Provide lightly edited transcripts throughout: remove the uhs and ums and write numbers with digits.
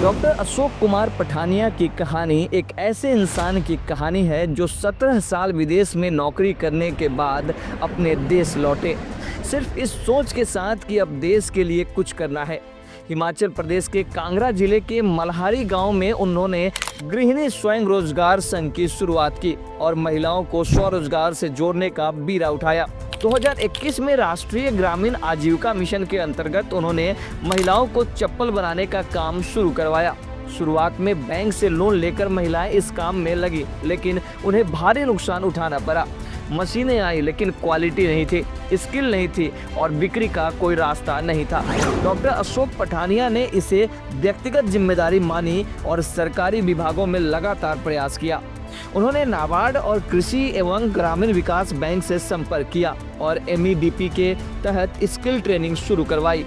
Doctor Ashok Kumar Pathania की कहानी एक ऐसे इंसान की कहानी है जो 17 साल विदेश में नौकरी करने के बाद अपने देश लौटे, सिर्फ इस सोच के साथ कि अब देश के लिए कुछ करना है। हिमाचल प्रदेश के कांगड़ा जिले के मल्हारी गांव में उन्होंने गृहिणी स्वयं रोजगार संघ की शुरुआत की और महिलाओं को स्वरोजगार से जोड़ने का बीड़ा उठाया। 2021 में राष्ट्रीय ग्रामीण आजीविका मिशन के अंतर्गत उन्होंने महिलाओं को चप्पल बनाने का काम शुरू करवाया। शुरुआत में बैंक से लोन लेकर महिलाएं इस काम में लगी, लेकिन उन्हें भारी नुकसान उठाना पड़ा। मशीनें आई लेकिन क्वालिटी नहीं थी, स्किल नहीं थी और बिक्री का कोई रास्ता नहीं था। डॉक्टर अशोक पठानिया ने इसे व्यक्तिगत जिम्मेदारी मानी और सरकारी विभागों में लगातार प्रयास किया। उन्होंने नाबार्ड और कृषि एवं ग्रामीण विकास बैंक से संपर्क किया और MEDP के तहत स्किल ट्रेनिंग शुरू करवाई।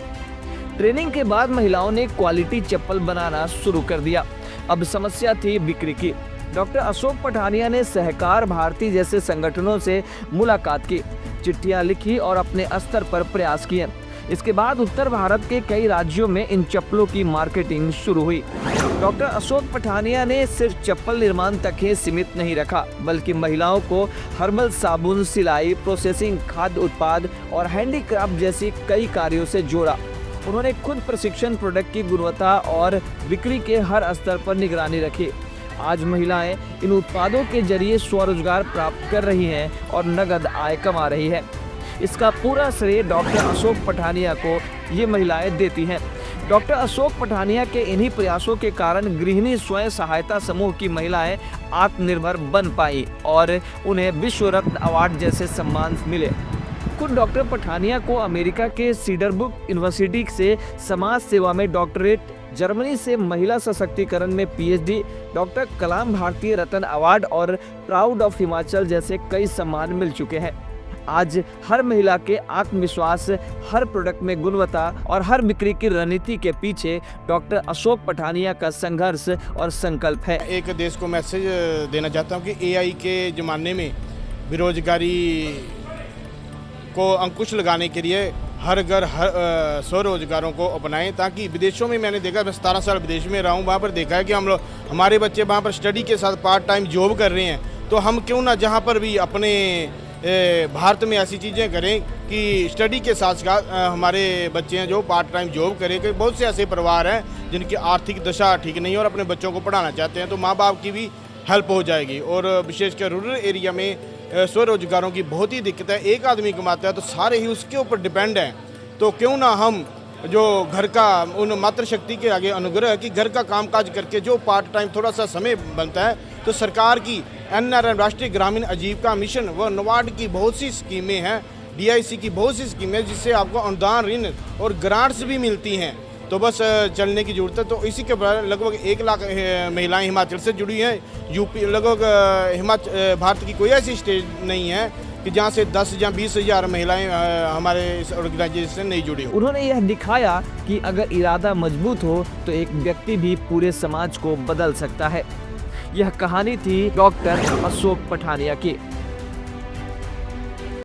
ट्रेनिंग के बाद महिलाओं ने क्वालिटी चप्पल बनाना शुरू कर दिया। अब समस्या थी बिक्री की। डॉक्टर अशोक पठानिया ने सहकार भारती जैसे संगठनों से मुलाकात की, चिट्ठियां लिखी और अपने स्तर पर प्रयास किए। इसके बाद उत्तर भारत के कई राज्यों में इन चप्पलों की मार्केटिंग शुरू हुई। डॉक्टर अशोक पठानिया ने सिर्फ चप्पल निर्माण तक ही सीमित नहीं रखा, बल्कि महिलाओं को हर्बल साबुन, सिलाई, प्रोसेसिंग, खाद्य उत्पाद और हैंडीक्राफ्ट जैसी कई कार्यों से जोड़ा। उन्होंने खुद प्रशिक्षण, प्रोडक्ट की गुणवत्ता और बिक्री के हर स्तर पर निगरानी रखी। आज महिलाएं इन उत्पादों के जरिए स्वरोजगार प्राप्त कर रही हैं और नगद आय कमा रही है। इसका पूरा श्रेय डॉक्टर अशोक पठानिया को ये महिलाएं देती हैं। डॉक्टर अशोक पठानिया के इन्हीं प्रयासों के कारण गृहिणी स्वयं सहायता समूह की महिलाएं आत्मनिर्भर बन पाई और उन्हें विश्व रत्न अवार्ड जैसे सम्मान मिले। खुद डॉक्टर पठानिया को अमेरिका के सीडरबर्ग यूनिवर्सिटी से समाज सेवा में डॉक्टरेट, जर्मनी से महिला सशक्तिकरण में PhD, डॉक्टर कलाम भारतीय रत्न अवार्ड और प्राउड ऑफ हिमाचल जैसे कई सम्मान मिल चुके हैं। आज हर महिला के आत्मविश्वास, हर प्रोडक्ट में गुणवत्ता और हर बिक्री की रणनीति के पीछे डॉक्टर अशोक पठानिया का संघर्ष और संकल्प है। एक देश को मैसेज देना चाहता हूँ कि AI के ज़माने में बेरोजगारी को अंकुश लगाने के लिए हर घर स्वरोजगारों को अपनाएं, ताकि विदेशों में मैंने देखा, मैं 17 साल विदेश में रहा हूँ, वहाँ पर देखा है कि हमारे बच्चे वहाँ पर स्टडी के साथ पार्ट टाइम जॉब कर रहे हैं। तो हम क्यों ना जहाँ पर भी अपने भारत में ऐसी चीज़ें करें कि स्टडी के साथ साथ हमारे बच्चे हैं जो पार्ट टाइम जॉब करें। क्योंकि बहुत से ऐसे परिवार हैं जिनकी आर्थिक दशा ठीक नहीं है और अपने बच्चों को पढ़ाना चाहते हैं, तो माँ बाप की भी हेल्प हो जाएगी। और विशेषकर रूरल एरिया में स्वरोजगारों की बहुत ही दिक्कत है। एक आदमी कमाता है तो सारे ही उसके ऊपर डिपेंड हैं। तो क्यों ना हम जो घर का उन मातृशक्ति के आगे अनुग्रह कि घर का कामकाज करके जो पार्ट टाइम थोड़ा सा समय बनता है, तो सरकार की NRM राष्ट्रीय ग्रामीण आजीविका मिशन व नाबार्ड की बहुत सी स्कीमें हैं, DIC की बहुत सी स्कीमें जिससे आपको अनुदान, ऋण और ग्रांट्स भी मिलती हैं। तो बस चलने की ज़रूरत है। तो इसी के बाद लगभग 1 लाख महिलाएं हिमाचल से जुड़ी हैं। यूपी लगभग हिमाचल भारत की कोई ऐसी स्टेट नहीं है कि जहाँ से 10 या 20 हज़ार महिलाएं हमारे इस ऑर्गेनाइजेशन से नहीं जुड़ी हो। उन्होंने यह दिखाया कि अगर इरादा मजबूत हो तो एक व्यक्ति भी पूरे समाज को बदल सकता है। यह कहानी थी डॉक्टर अशोक पठानिया की।